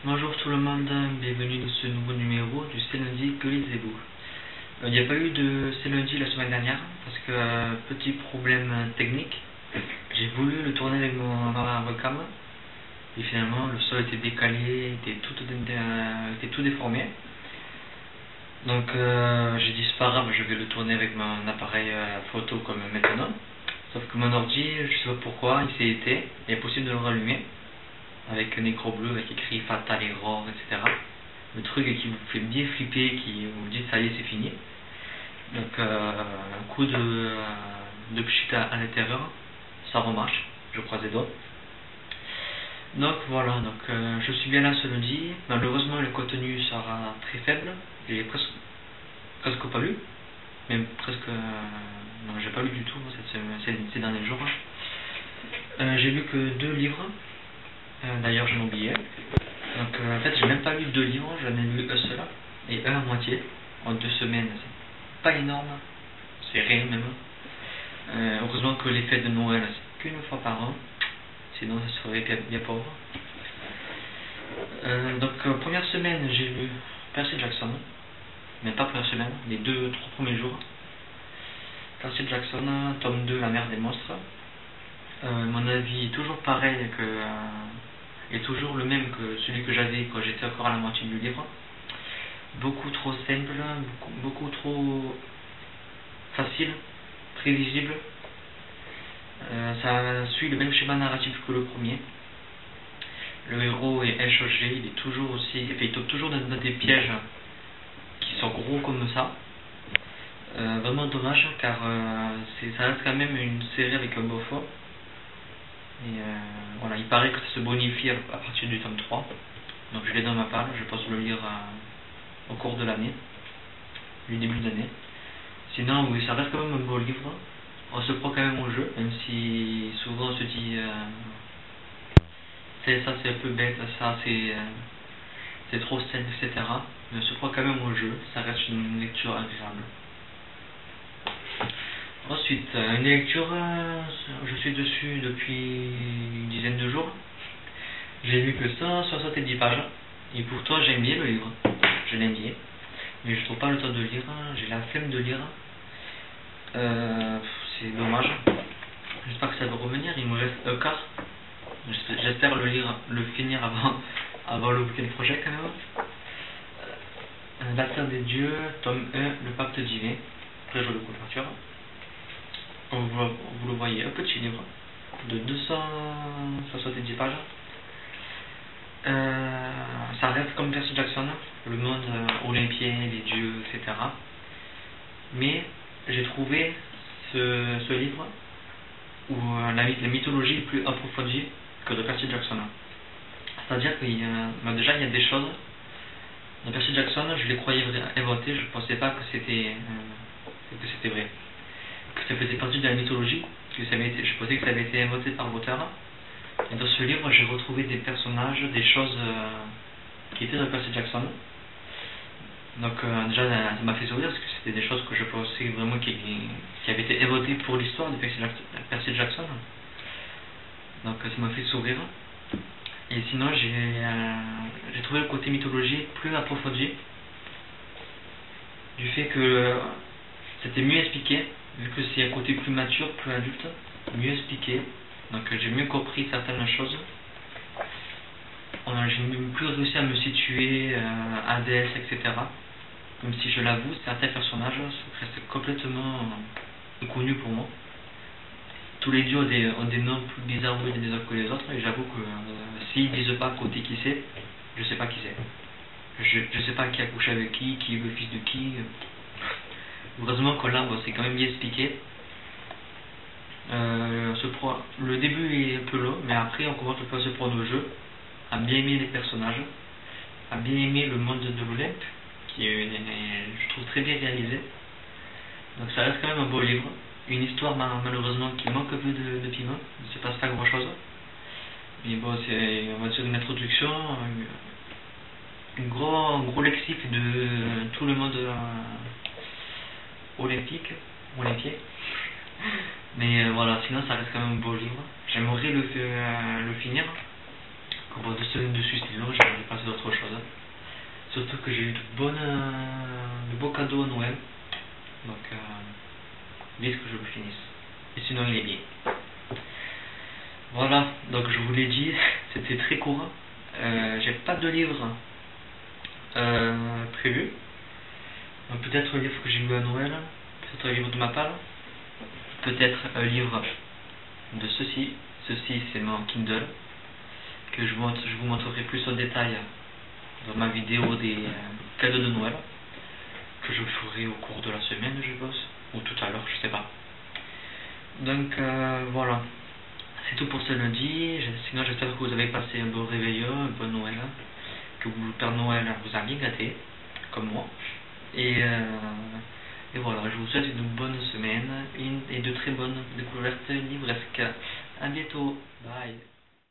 Bonjour tout le monde, bienvenue dans ce nouveau numéro du C'est lundi, que lisez-vous? Il n'y a pas eu de C'est lundi la semaine dernière parce que petit problème technique, j'ai voulu le tourner avec ma webcam et finalement le son était décalé, était tout déformé. Donc j'ai dit c'est pas grave, je vais le tourner avec mon appareil photo comme maintenant. Sauf que mon ordi, je sais pas pourquoi, il s'est éteint, il est possible de le rallumer avec un écran bleu avec écrit Fatal Error, etc. Le truc qui vous fait bien flipper, qui vous dit ça y est c'est fini. Donc un coup de pchit à l'intérieur, ça remarche, je croise les doigts. Donc voilà, je suis bien là ce lundi. Malheureusement le contenu sera très faible, j'ai presque pas lu, même presque non, j'ai pas lu du tout ces derniers jours. J'ai lu que 2 livres. D'ailleurs j'en ai oublié. Donc en fait j'ai même pas lu 2 livres, j'en ai lu un seul et un à moitié en 2 semaines. C'est pas énorme, c'est rien même. Heureusement que les fêtes de Noël c'est qu'une fois par an, sinon ça serait bien pauvre. Première semaine j'ai lu Percy Jackson, mais pas première semaine, les 2-3 premiers jours. Percy Jackson, tome 2, La mer des monstres. Mon avis est toujours pareil est toujours le même que celui que j'avais quand j'étais encore à la moitié du livre. Beaucoup trop simple, beaucoup trop facile, prévisible. Ça suit le même schéma narratif que le premier. Le héros est inchangé, il tombe toujours dans des pièges qui sont gros comme ça. Vraiment dommage car ça reste quand même une série avec un beau fond. Et voilà, il paraît que ça se bonifie à partir du tome 3. Donc je l'ai dans ma palle, je pense le lire au cours de l'année, du début d'année. Sinon oui, ça reste quand même un beau livre. On se prend quand même au jeu, même si souvent on se dit ça c'est un peu bête, ça c'est trop simple, etc. Mais on se prend quand même au jeu, ça reste une lecture agréable. Ensuite, une lecture, je suis dessus depuis une dizaine de jours. J'ai lu que 170 pages. Et pourtant, j'aime bien le livre. Je l'aime bien. Mais je trouve pas le temps de lire. J'ai la flemme de lire. C'est dommage. J'espère que ça va revenir. Il me reste un quart. J'espère le finir avant le week-end prochain quand même. La Terre des Dieux, tome 1, le Pacte divin. Très jolie couverture. Vous le voyez, un petit livre de 270 pages. Ça reste comme Percy Jackson, le monde olympien, les dieux, etc. Mais j'ai trouvé ce livre où la mythologie est plus approfondie que de Percy Jackson. C'est-à-dire qu'il y a des choses. Dans Percy Jackson, je les croyais inventées, je ne pensais pas que c'était vrai. Que ça faisait partie de la mythologie, je pensais que ça avait été inventé par l'auteur. Et dans ce livre, j'ai retrouvé des personnages, des choses qui étaient dans Percy Jackson. Donc déjà, ça m'a fait sourire parce que c'était des choses que je pensais vraiment qui avaient été inventées pour l'histoire de Percy Jackson. Donc ça m'a fait sourire. Et sinon, j'ai trouvé le côté mythologie plus approfondi, du fait que c'était mieux expliqué. Vu que c'est un côté plus mature, plus adulte, mieux expliqué. Donc j'ai mieux compris certaines choses. J'ai plus réussi à me situer Hades, etc. Même si je l'avoue, certains personnages restent complètement inconnus pour moi. Tous les dieux ont des noms plus bizarres les uns que les autres. Et j'avoue que s'ils disent pas côté qui c'est, je sais pas qui c'est. Je sais pas qui a couché avec qui est le fils de qui. Heureusement que là, c'est quand même bien expliqué. Le début est un peu long, mais après on commence à se prendre au jeu, à bien aimer les personnages, à bien aimer le monde de l'Olympe, qui est, je trouve, très bien réalisé. Donc ça reste quand même un beau livre. Une histoire malheureusement qui manque un peu de piment, il ne se passe pas grand chose. Mais bon, c'est on va dire une introduction, un gros lexique de tout le monde olympien. Mais voilà, sinon ça reste quand même un beau livre. J'aimerais le finir. Bon, 2 semaines dessus, c'est long, j'ai passé d'autres cadeau à Noël. Donc, vite que je le finisse. Et sinon, il est bien. Voilà, donc je vous l'ai dit, c'était très court. J'ai pas de livre prévu. Peut-être un livre que j'ai lu à Noël, peut-être un livre de ma part, peut-être un livre de ceci. Ceci, c'est mon Kindle, que je vous montrerai plus en détail dans ma vidéo des cadeaux de Noël, que je ferai au cours de la semaine, je pense, ou tout à l'heure, je sais pas. Donc voilà, c'est tout pour ce lundi. Sinon, j'espère que vous avez passé un bon réveillon, un bon Noël, que le Père Noël vous a bien gâté, comme moi. Et voilà, je vous souhaite une bonne semaine et de très bonnes découvertes livresques. À bientôt, bye.